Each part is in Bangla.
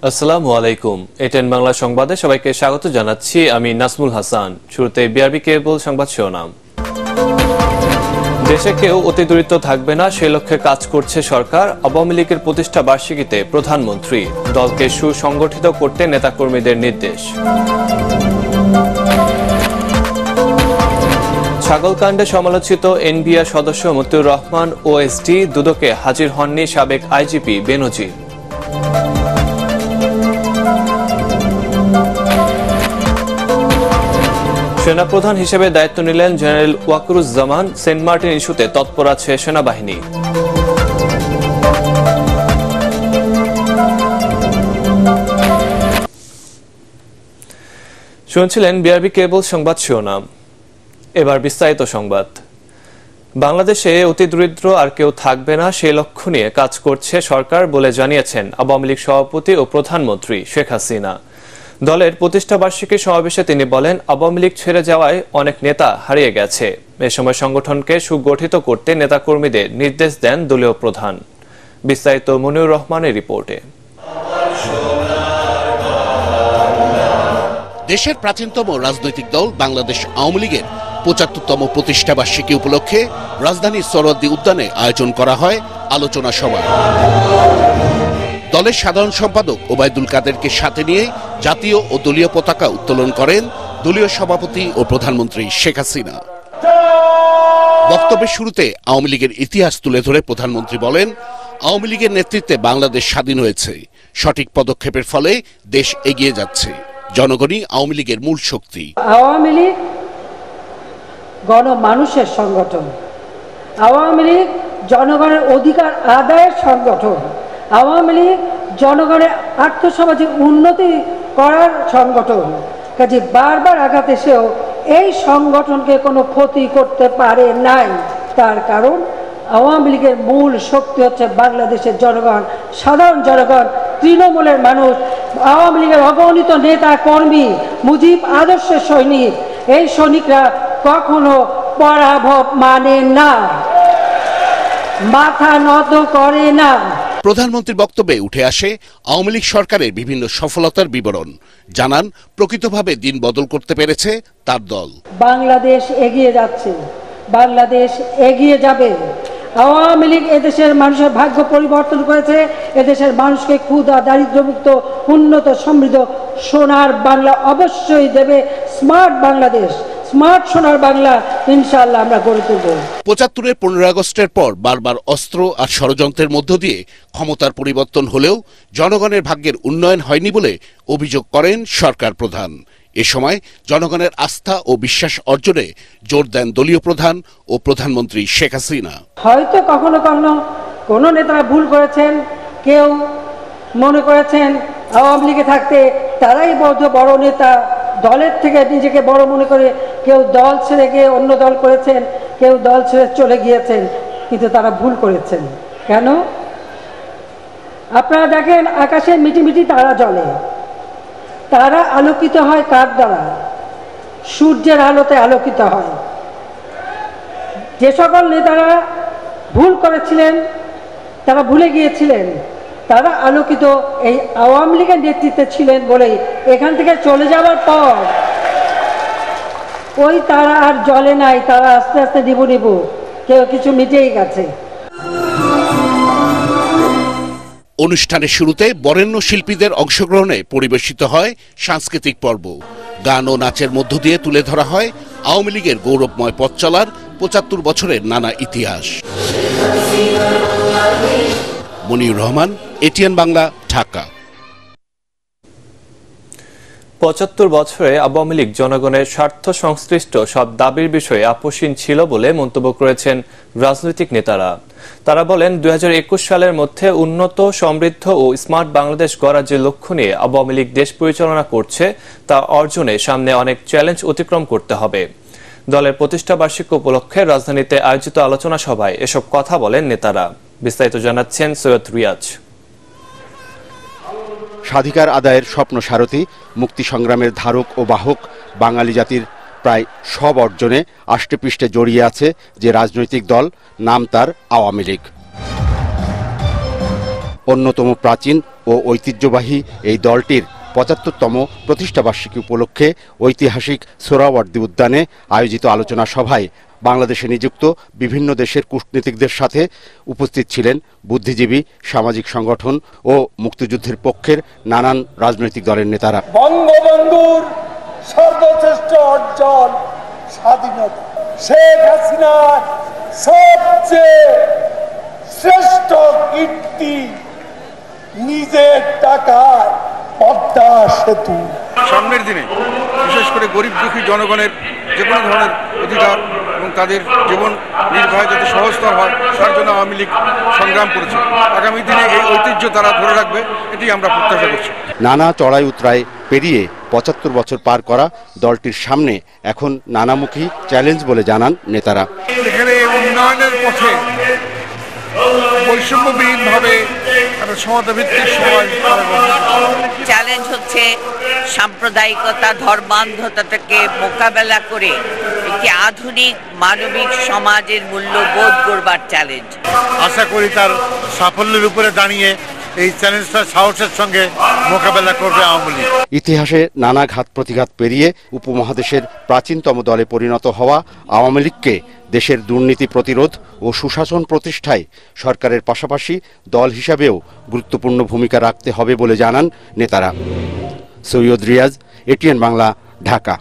আসসালামু আলাইকুম। এটেন বাংলা সংবাদে সবাইকে স্বাগত জানাচ্ছি। আমি নাসমুল হাসান। শুরুতে বিআরবি কেবল সংবাদ শিরোনাম। দেশে কেউ অতি দরিদ্র থাকবে না, সে লক্ষ্যে কাজ করছে সরকার। আওয়ামী লীগের প্রতিষ্ঠা বার্ষিকীতে প্রধানমন্ত্রী। দলকে সুসংগঠিত করতে নেতাকর্মীদের নির্দেশ। ছাগলকাণ্ডে সমালোচিত এনবিআর সদস্য মতিউর রহমান ওএসডি দুদকে হাজির হননি সাবেক আইজিপি বেনজির। সেনাপ্রধান হিসেবে দায়িত্ব নিলেন জেনারেল ওয়াকারুজ্জামান। সেন্ট মার্টিন ইস্যুতে তৎপর আছে সেনাবাহিনী। শুনছিলেন বিআরবি কেবল সংবাদ শিরোনাম। এবার বিস্তারিত সংবাদ। বাংলাদেশে অতি দরিদ্র আর কেউ থাকবে না, সেই লক্ষ্য নিয়ে কাজ করছে সরকার বলে জানিয়েছেন আওয়ামী লীগ সভাপতি ও প্রধানমন্ত্রী শেখ হাসিনা। দলের প্রতিষ্ঠা বার্ষিকী সমাবেশে তিনি বলেন, আওয়ামী লীগ ছেড়ে যাওয়ায় অনেক নেতা হারিয়ে গেছে। এ সময় সংগঠনকে সুগঠিত করতে নেতাকর্মীদের নির্দেশ দেন দলীয় প্রধান। বিস্তারিত মনিউর রহমানের রিপোর্টে। দেশের প্রাচীনতম রাজনৈতিক দল বাংলাদেশ আওয়ামী লীগের ৭৫তম প্রতিষ্ঠা বার্ষিকী উপলক্ষে রাজধানীর সোহরাওয়ার্দী উদ্যানে আয়োজন করা হয় আলোচনা সভা। দলের সাধারণ সম্পাদক ওবায়দুল কাদেরকে সাথে নিয়ে জাতীয় ও দলীয় পতাকা উত্তোলন করেন দলীয় সভাপতি ও প্রধানমন্ত্রী শেখ হাসিনা। বক্তব্যের শুরুতে আওয়ামী লীগের ইতিহাস তুলে ধরে প্রধানমন্ত্রী বলেন, আওয়ামী লীগের নেতৃত্বে বাংলাদেশ স্বাধীন হয়েছে। সঠিক পদক্ষেপের ফলে দেশ এগিয়ে যাচ্ছে। জনগণই আওয়ামী লীগের মূল শক্তি। আওয়ামী লীগ গণমানুষের সংগঠন, আওয়ামী লীগ জনগণের অধিকার আদায়ের সংগঠন, আওয়ামী লীগ জনগণের আর্থসামাজিক উন্নতি করার সংগঠন। কাজে বারবার আঘাত এসেও এই সংগঠনকে কোনো ক্ষতি করতে পারে নাই। তার কারণ আওয়ামী লীগের মূল শক্তি হচ্ছে বাংলাদেশের জনগণ, সাধারণ জনগণ, তৃণমূলের মানুষ, আওয়ামী লীগের অগণিত নেতা কর্মী, মুজিব আদর্শের সৈনিক। এই সৈনিকরা কখনো পরাভব মানে না, মাথা নত করে না। প্রধানমন্ত্রীর বক্তব্যে উঠে আসে আওয়ামী লীগ সরকারের বিভিন্ন সফলতার বিবরণ। জানান, প্রকৃতভাবে দিন বদল করতে পেরেছে তার দল। বাংলাদেশ এগিয়ে যাচ্ছে, বাংলাদেশ এগিয়ে যাবে। আওয়ামী লীগ এদেশের মানুষের ভাগ্য পরিবর্তন করেছে। এদেশের মানুষকে ক্ষুধা দারিদ্র্যমুক্ত উন্নত সমৃদ্ধ সোনার বাংলা অবশ্যই দেবে। স্মার্ট বাংলাদেশ, স্মার্ট সোনার বাংলা ইনশাআল্লাহ আমরা গড়ে তুলব। ৭৫-এর ১৫ আগস্টের পর বারবার অস্ত্র আর ষড়যন্ত্রের মধ্য দিয়ে ক্ষমতার পরিবর্তন হলেও জনগণের ভাগ্যের উন্নয়ন হয়নি বলে অভিযোগ করেন সরকার প্রধান। এ সময় জনগণের আস্থা ও বিশ্বাস অর্জনে জোর দেন দলীয় প্রধান ও প্রধানমন্ত্রী শেখ হাসিনা। হয়তো কখনো কখনো কোনো নেতারা ভুল করেছেন, কেউ মনে করেছেন আওয়ামী লীগে থাকতে তারাই বড় নেতা, দলের থেকে নিজেকে বড় মনে করে কেউ দল ছেড়ে গিয়ে অন্য দল করেছেন, কেউ দল ছেড়ে চলে গিয়েছেন, কিন্তু তারা ভুল করেছেন। কেন? আপনারা দেখেন আকাশে মিটিমিটি তারা জ্বলে। তারা আলোকিত হয় কার দ্বারা? সূর্যের আলোতে আলোকিত হয়। যে সকল নেতারা ভুল করেছিলেন, তারা ভুলে গিয়েছিলেন, তারা আলোকিত এই আওয়ামী লীগের নেতৃত্বে ছিলেন বলেই এখান থেকে চলে যাওয়ার পর ওই তারা আর জ্বলে নাই। তারা আস্তে আস্তে নিবু কেউ কিছু মিটেই গেছে। অনুষ্ঠানের শুরুতে বরেণ্য শিল্পীদের অংশগ্রহণে পরিবেশিত হয় সাংস্কৃতিক পর্ব। গান ও নাচের মধ্য দিয়ে তুলে ধরা হয় আওয়ামী লীগের গৌরবময় পথ চলার ৭৫ বছরের নানা ইতিহাস। মনিউর রহমান, এটিএন বাংলা, ঢাকা। ৭৫ বছরে আওয়ামী লীগ জনগণের স্বার্থ সংশ্লিষ্ট সব দাবির বিষয়ে আপোষহীন ছিল বলে মন্তব্য করেছেন রাজনৈতিক নেতারা। তারা বলেন, ২০২১ সালের মধ্যে উন্নত, সমৃদ্ধ ও স্মার্ট বাংলাদেশ গড়ার যে লক্ষ্য নিয়ে আওয়ামী লীগ দেশ পরিচালনা করছে তা অর্জনে সামনে অনেক চ্যালেঞ্জ অতিক্রম করতে হবে। দলের প্রতিষ্ঠা বার্ষিকী উপলক্ষে রাজধানীতে আয়োজিত আলোচনা সভায় এসব কথা বলেন নেতারা। বিস্তারিত জানাচ্ছেন সৈয়দ রিয়াজ। স্বাধিকার আদায়ের স্বপ্ন সারথি, মুক্তি সংগ্রামের ধারক ও বাহক বাঙালি জাতির প্রায় সব অর্জনে আষ্টেপৃষ্ঠে জড়িয়ে আছে যে রাজনৈতিক দল, নাম তার আওয়ামী লীগ। অন্যতম প্রাচীন ও ঐতিহ্যবাহী এই দলটির ৭৫তম প্রতিষ্ঠাবার্ষিকী উপলক্ষে ঐতিহাসিক সোহরাওয়ার্দী উদ্যানে আয়োজিত আলোচনা সভায় বাংলাদেশে নিযুক্ত বিভিন্ন দেশের কূটনীতিকদের সাথে উপস্থিত ছিলেন বুদ্ধিজীবী, সামাজিক সংগঠন ও মুক্তিযুদ্ধের পক্ষের নানান রাজনৈতিক দলের নেতারা। বঙ্গবন্ধুর সর্বশ্রেষ্ঠ অর্জন স্বাধীনতা, শেখ হাসিনার সবচেয়ে শ্রেষ্ঠ কীর্তি নিজের টাকায় পদ্মা সেতু। সামনের দিনে বিশেষ করে গরিব দুঃখী জনগণের যে কোনো ধরনের অধিকার এবং তাদের জীবন নির্বাহ যাতে সহজতর হয় তার জন্য আওয়ামী লীগ সংগ্রাম করেছে। আগামী দিনে এই ঐতিহ্য তারা ধরে রাখবে, এটি আমরা প্রত্যাশা করছি। নানা চড়াই উতরাই পেরিয়ে ৭৫ বছর পার করা দলটির সামনে এখন নানামুখী চ্যালেঞ্জ বলে জানান নেতারা। এখানে উন্নয়নের পথে বৈষম্যবিহীনভাবে একটা সমতাভিত্তিক সমাজ চ্যালেঞ্জ হচ্ছে সাম্প্রদায়িকতা, ধর্মান্ধতাকে মোকাবেলা করে একটি আধুনিক মানবিক সমাজের মূল্যবোধ গড়বার চ্যালেঞ্জ। আশা করি তার সাফল্যের উপরে দাঁড়িয়ে এই চ্যালেঞ্জটা সাহসের সঙ্গে মোকাবেলা করবে আওয়ামী লীগ। ইতিহাসে নানা ঘাত প্রতিঘাত পেরিয়ে উপমহাদেশের প্রাচীনতম দলে পরিণত হওয়া আওয়ামী লীগকে দেশের দুর্নীতি প্রতিরোধ ও সুশাসন প্রতিষ্ঠায় সরকারের পাশাপাশি দল হিসাবেও গুরুত্বপূর্ণ ভূমিকা রাখতে হবে বলে জানান নেতারা। সৈয়দ রিয়াজ, এটিএন বাংলা, ঢাকা।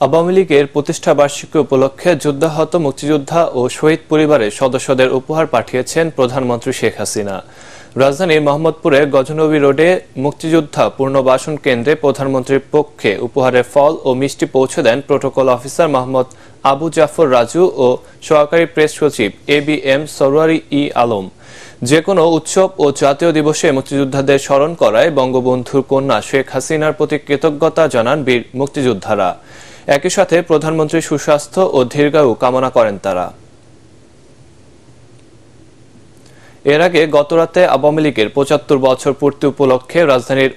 আওয়ামী লীগের প্রতিষ্ঠা বার্ষিকী উপলক্ষে যুদ্ধাহত মুক্তিযোদ্ধা ও শহীদ পরিবারের সদস্যদের উপহার পাঠিয়েছেন প্রধানমন্ত্রী শেখ হাসিনা। রাজধানীর মোহাম্মদপুরের গজনবী রোডে মুক্তিযোদ্ধা পুনর্বাসন কেন্দ্রে প্রধানমন্ত্রীর পক্ষে উপহারের ফল ও মিষ্টি পৌঁছে দেন প্রোটোকল অফিসার মোহাম্মদ আবু জাফর রাজু ও সহকারী প্রেস সচিব ABM সরওয়ারি আলম। যে কোনো উৎসব ও জাতীয় দিবসে মুক্তিযোদ্ধাদের স্মরণ করায় বঙ্গবন্ধুর কন্যা শেখ হাসিনার প্রতি কৃতজ্ঞতা জানান বীর মুক্তিযোদ্ধারা। একই সাথে প্রধানমন্ত্রীর সুস্বাস্থ্য ও দীর্ঘায়ু কামনা করেন তারা। এর আগে গতরাতে আওয়ামী লীগের ৭৫ বছর পূর্তি উপলক্ষে রাজধানীর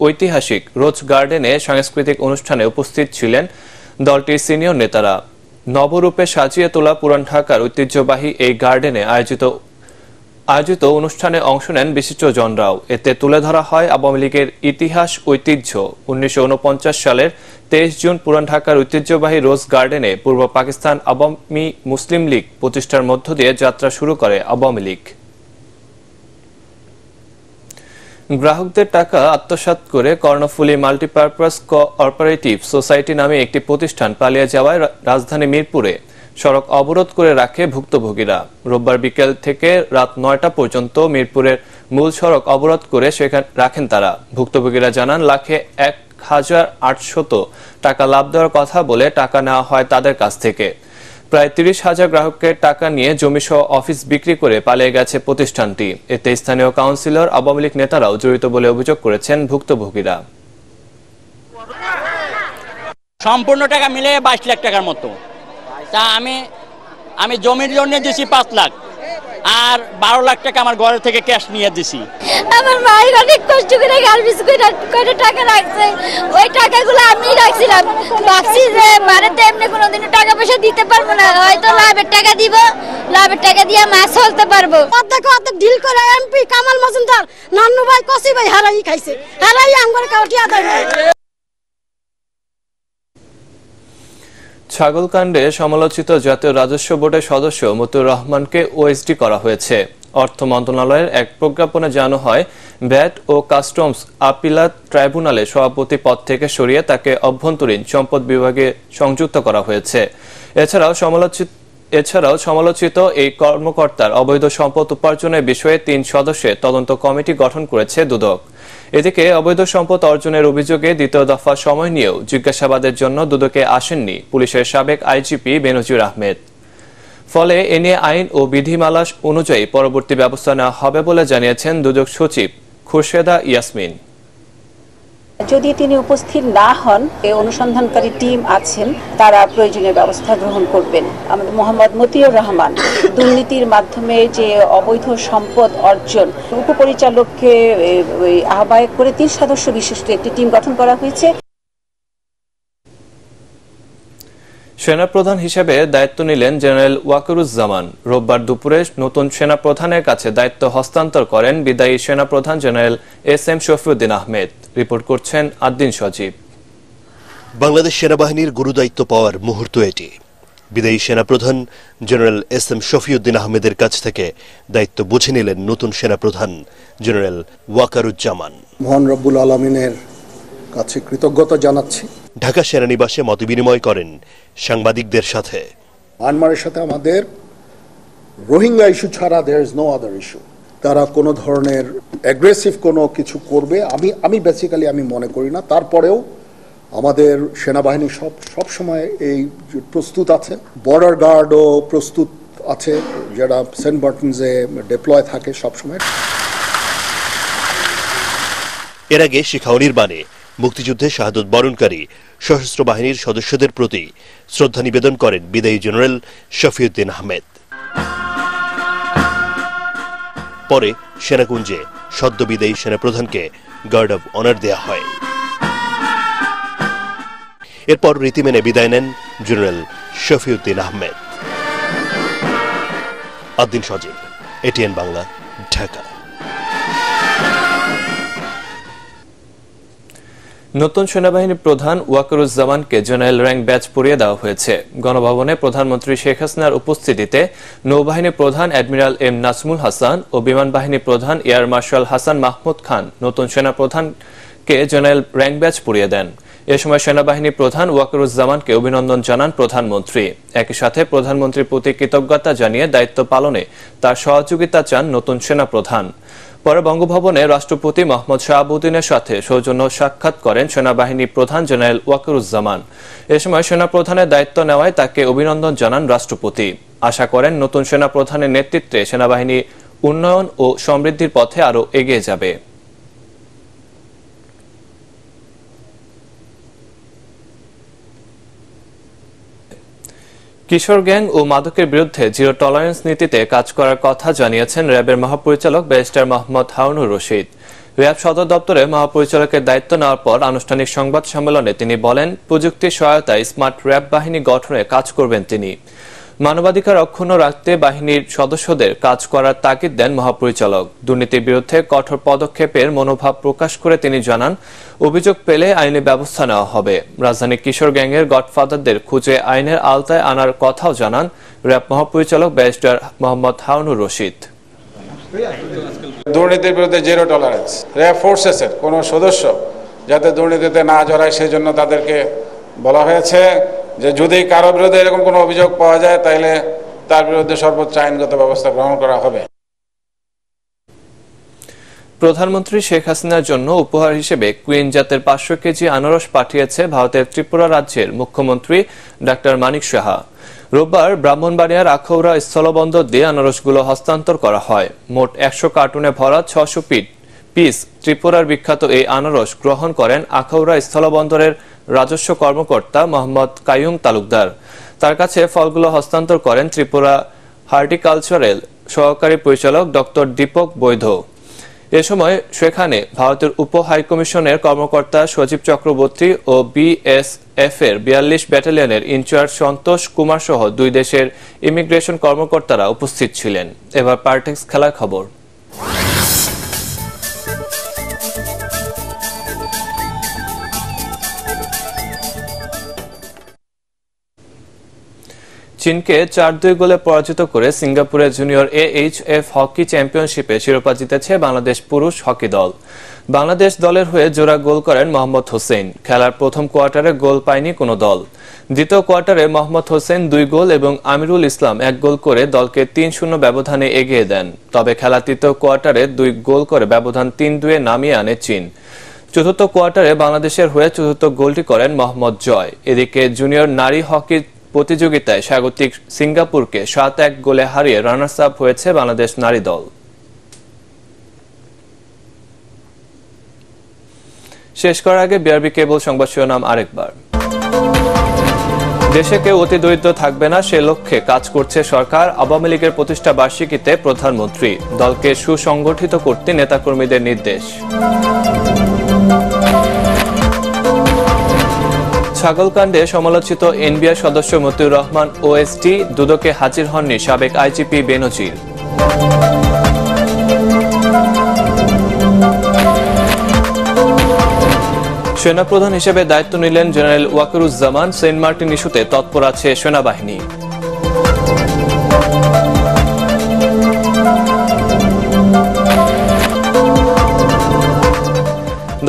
ঐতিহাসিক রোজ গার্ডেনে সাংস্কৃতিক অনুষ্ঠানে উপস্থিত ছিলেন দলটির সিনিয়র নেতারা। নবরূপে সাজিয়ে তোলা পুরান ঢাকার ঐতিহ্যবাহী এই গার্ডেনে আয়োজিত অনুষ্ঠানে অংশ নেন বিশিষ্টজনরাও। এতে তুলে ধরা হয় আওয়ামী লীগের ইতিহাস, ঐতিহ্য। ১৯৪৯ সালের ২৩ জুন পুরান ঢাকার ঐতিহ্যবাহী রোজ গার্ডেনে পূর্ব পাকিস্তান আওয়ামী মুসলিম লীগ প্রতিষ্ঠার মধ্য দিয়ে যাত্রা শুরু করে আওয়ামী লীগ। গ্রাহকদের টাকা আত্মসাৎ করে কর্ণফুলী মাল্টিপারপাস কোঅপারেটিভ সোসাইটি নামে একটি প্রতিষ্ঠান পালিয়ে যাওয়ায় রাজধানী মিরপুরে সড়ক অবরোধ করে রাখে ভুক্তভোগীরা। রোববার বিকেল থেকে রাত ৯টা পর্যন্ত মিরপুরের মূল সড়ক অবরোধ করে সেখানে রাখেন তারা। ভুক্তভোগীরা জানান লাখে ১,৮০০ টাকা লাভ দেওয়ার কথা বলে টাকা নেওয়া হয় তাদের কাছ থেকে। প্রায় ৩০,০০০ গ্রাহকের টাকা নিয়ে জমিসহ অফিস বিক্রি করে পালিয়ে গেছে প্রতিষ্ঠানটি। এতে স্থানীয় কাউন্সিলর, আওয়ামী লীগ নেতারাও জড়িত বলে অভিযোগ করেছেন ভুক্তভোগীরা। সম্পূর্ণ টাকা মিলে ২২ লাখ টাকার মতো। তা আমি জমির জন্য দিছি ৫ লাখ, আর ১২ লাখ টাকা আমার ঘর থেকে ক্যাশ নিয়ে দিছি। আমার ভাই অনেক কষ্ট করে গার্মেন্টস করে টাকা রাখছে, ওই টাকাগুলো আমি রাখছিলাম। ভাবছি যে বাড়িতে এমনি কোনোদিনও টাকা পয়সা দিতে পারবো না, হয়তো লাভের টাকা দিব, লাভের টাকা দিয়ে মাছ চলতে পারবো। অর্ধেক ডিল করে এমপি কামাল মজুমদার, নান্নু ভাই, কসি ভাই হারাই খাইছে, হারাই আমার কাউটি আদায় নাই। ছাগলকাণ্ডে সমালোচিত জাতীয় রাজস্ব বোর্ডের সদস্য মতিউর রহমানকে ওএসডি করা হয়েছে। অর্থ মন্ত্রণালয়ের এক প্রজ্ঞাপনে জানানো হয়, ভ্যাট ও কাস্টমস আপিলাত ট্রাইব্যুনালের সভাপতি পদ থেকে সরিয়ে তাকে অভ্যন্তরীণ সম্পদ বিভাগে সংযুক্ত করা হয়েছে। এছাড়াও সমালোচিত এই কর্মকর্তার অবৈধ সম্পদ উপার্জনের বিষয়ে ৩ সদস্যের তদন্ত কমিটি গঠন করেছে দুদক। এদিকে অবৈধ সম্পদ অর্জনের অভিযোগে দ্বিতীয় দফা সময় নিয়েও জিজ্ঞাসাবাদের জন্য দুদকে আসেননি পুলিশের সাবেক আইজিপি বেনজির আহমেদ। ফলে এ নিয়ে আইন ও বিধিমালা অনুযায়ী পরবর্তী ব্যবস্থা নেওয়া হবে বলে জানিয়েছেন দুদক সচিব খুরশেদা ইয়াসমিন। যদি তিনি উপস্থিত না হন, এই অনুসন্ধানকারী টিম আছেন, তারা প্রয়োজনীয় ব্যবস্থা গ্রহণ করবেন। আমাদের মোহাম্মদ মতিউর রহমান দুর্নীতির মাধ্যমে যে অবৈধ সম্পদ অর্জন, উপপরিচালককে আহ্বায়ক করে ৩ সদস্য বিশিষ্ট একটি টিম গঠন করা হয়েছে। সেনাপ্রধান হিসেবে দায়িত্ব নিলেন জেনারেল ওয়াকারুজ্জামান। রোববার দুপুরে নতুন সেনাপ্রধানের কাছে দায়িত্ব হস্তান্তর করেন বিদায়ী সেনাপ্রধান general SM. Shafiuddin Ahmed. Report করছেন আদ্দিন সজীব। বাংলাদেশ সেনাবাহিনীর গুরুদায়িত্ব পাওয়ার মুহূর্ত এটি। বিদায়ী সেনাপ্রধান জেনারেল এস.এম. শফিউদ্দিন আহমেদের কাছ থেকে দায়িত্ব বুঝে নিলেন নতুন সেনাপ্রধান জেনারেল ওয়াকারুজ্জামান। মহান রব্বুল আলামিনের কাছে কৃতজ্ঞতা জানাচ্ছি। ঢাকা সেনানিবাসে মতবিনিময় করেন সাংবাদিকদের সাথে। মায়ানমারের সাথে আমাদের রোহিঙ্গা ইস্যু ছাড়া there is no other issue. তারা কোনো ধরনের অ্যাগ্রেসিভ কোনো কিছু করবে আমি বেসিক্যালি আমি মনে করি না। তারপরেও আমাদের সেনাবাহিনী সব সময় এই প্রস্তুত আছে। বর্ডার গার্ডও প্রস্তুত আছে, যারা সেন্ট মার্টিনসে ডিপ্লয় থাকে সবসময়। এর আগে শিখাও নির্বাণে মুক্তিযুদ্ধে শাহাদত বরণকারী সশস্ত্র বাহিনীর সদস্যদের প্রতি শ্রদ্ধা নিবেদন করেন বিদায়ী জেনারেল শফিউদ্দিন আহমেদ। পরে সেনাকুঞ্জে সদ্য বিদায়ী সেনাপ্রধানকে গার্ড অব অনার দেয়া হয়। এরপর রীতি মেনে বিদায় নেন জেনারেল শফিউদ্দিন আহমেদ। আদ্দিন সজীব, এটিএন বাংলা, ঢাকা। নতুন সেনাবাহিনী প্রধান ওয়াকারুজ্জামানকে জেনারেল র্যাঙ্ক ব্যাচ পরিয়ে দেওয়া হয়েছে। গণভবনে প্রধানমন্ত্রী শেখ হাসিনার উপস্থিতিতে নৌবাহিনী প্রধান অ্যাডমিরাল এম নাজমুল হাসান ও বিমান বাহিনী প্রধান এয়ার মার্শাল হাসান মাহমুদ খান নতুন সেনাপ্রধানকে জেনারেল র্যাঙ্ক ব্যাচ পরিয়ে দেন। এ সময় সেনাবাহিনী প্রধান ওয়াকারুজ্জামানকে অভিনন্দন জানান প্রধানমন্ত্রী। একই সাথে প্রধানমন্ত্রীর প্রতি কৃতজ্ঞতা জানিয়ে দায়িত্ব পালনে তার সহযোগিতা চান নতুন সেনাপ্রধান। পরে বঙ্গভবনে রাষ্ট্রপতি মোহাম্মদ শাহাবুদ্দিনের সাথে সৌজন্য সাক্ষাৎ করেন সেনাবাহিনী প্রধান জেনারেল ওয়াকারুজ্জামান। এ সময় সেনাপ্রধানের দায়িত্ব নেওয়ায় তাকে অভিনন্দন জানান রাষ্ট্রপতি। আশা করেন নতুন সেনাপ্রধানের নেতৃত্বে সেনাবাহিনী উন্নয়ন ও সমৃদ্ধির পথে আরও এগিয়ে যাবে। কিশোর গ্যাং ও মাদকের বিরুদ্ধে জিরো টলারেন্স নীতিতে কাজ করার কথা জানিয়েছেন র্যাবের মহাপরিচালক ব্যারিস্টার মোহাম্মদ হারুনুর রশিদ। র্যাব সদর দপ্তরে মহাপরিচালকের দায়িত্ব নেওয়ার পর আনুষ্ঠানিক সংবাদ সম্মেলনে তিনি বলেন, প্রযুক্তির সহায়তায় স্মার্ট র্যাব বাহিনী গঠনে কাজ করবেন তিনি। মানবাধিকার অক্ষুণ্ণ রাখতে বাহিনীর সদস্যদের কাজ করার তাগিদ দেন মহাপরিচালক। দুর্নীতির বিরুদ্ধে কঠোর পদক্ষেপের মনোভাব প্রকাশ করে তিনি জানান, অভিযোগ পেলে আইনি ব্যবস্থা নেওয়া হবে। রাজধানীর কিশোর গ্যাংয়ের গডফাদারদের খুঁজে আইনের আওতায় আনার কথাও জানান র্যাব মহাপরিচালক ব্যারিস্টার মোহাম্মদ হারুনুর রশিদ। দুর্নীতির বিরুদ্ধে জিরো টলারেন্স। র্যাব ফোর্সেসের কোনো সদস্য যাতে দুর্নীতিতে না জড়ায় সেই জন্য তাদেরকে বলা হয়েছে যে যদি কারো বিরুদ্ধে এরকম কোনো অভিযোগ পাওয়া যায় তাহলে তার বিরুদ্ধে সর্বোচ্চ আইনগত ব্যবস্থা গ্রহণ করা হবে। প্রধানমন্ত্রী শেখ হাসিনার জন্য উপহার হিসেবে কুইন জাতের 500 কেজি আনারস পাঠিয়েছে ভারতের ত্রিপুরা রাজ্যের মুখ্যমন্ত্রী ডাক্তার মানিক সাহা। রোববার ব্রাহ্মণবাড়িয়ার আখাউড়া স্থলবন্দর দিয়ে আনারসগুলো হস্তান্তর করা হয়। মোট 100 কার্টুনে ভরা 600 পিস ত্রিপুরার বিখ্যাত এই আনারস গ্রহণ করেন আখাউড়া স্থলবন্দরের রাজস্ব কর্মকর্তা মোহাম্মদ কাইয়ুম তালুকদার। তার কাছে ফলগুলো হস্তান্তর করেন ত্রিপুরা হর্টিকালচারের সহকারী পরিচালক ডক্টর দীপক বৈধ। এ সময় সেখানে ভারতের উপ হাইকমিশনের কর্মকর্তা সজীব চক্রবর্তী ও বিএসএফ এর 42 ব্যাটালিয়নের ইনচার্জ সন্তোষ কুমার সহ দুই দেশের ইমিগ্রেশন কর্মকর্তারা উপস্থিত ছিলেন। এবার পার্টেক্স খেলার খবর। চীনকে 4-2 গোলে পরাজিত করে সিঙ্গাপুরে জুনিয়র AHF হকি চ্যাম্পিয়নশিপে শিরোপা জিতেছে বাংলাদেশ পুরুষ হকি দল। বাংলাদেশ দলের হয়ে জোড়া গোল করেন মোহাম্মদ হোসেন। খেলার প্রথম কোয়ার্টারে গোল পায়নি কোনো দল। দ্বিতীয় কোয়ার্টারে মোহাম্মদ হোসেন 2 গোল এবং আমিরুল ইসলাম 1 গোল করে দলকে 3-0 ব্যবধানে এগিয়ে দেন। তবে খেলা তৃতীয় কোয়ার্টারে 2 গোল করে ব্যবধান 3-2 নামিয়ে আনে চীন। চতুর্থ কোয়ার্টারে বাংলাদেশের হয়ে চতুর্থ গোলটি করেন মোহাম্মদ জয়। এদিকে জুনিয়র নারী হকি প্রতিযোগিতায় স্বাগতিক সিঙ্গাপুরকে 7-1 গোলে হারিয়ে রানার্স আপ হয়েছে বাংলাদেশ নারী দল। শেষ করার আগে বিআরবি কেবল সংবাদ শিরোনাম আরেকবার। দেশে কেউ অতি দরিদ্র থাকবে না সে লক্ষ্যে কাজ করছে সরকার। আওয়ামী লীগের প্রতিষ্ঠা বার্ষিকীতে প্রধানমন্ত্রী। দলকে সুসংগঠিত করতে নেতাকর্মীদের নির্দেশ। ছাগলকাণ্ডে সমালোচিত এনবিআর সদস্য মতিউর রহমান ওএসটি দুদকে হাজির হননি সাবেক আইজিপি বেনজির। সেনাপ্রধান হিসেবে দায়িত্ব নিলেন জেনারেল ওয়াকারুজ্জামান। সেন্ট মার্টিন ইস্যুতে তৎপর আছে সেনাবাহিনী।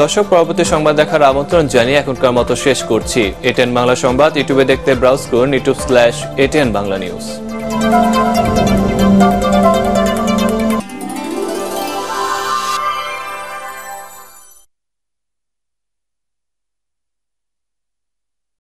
দর্শক, পরবর্তী সংবাদ দেখার আমন্ত্রণ জানিয়ে এখনকার মতো শেষ করছি। এটিএন বাংলা সংবাদ ইউটিউবে দেখতে ব্রাউজ করুন youtube/ATN Bangla News।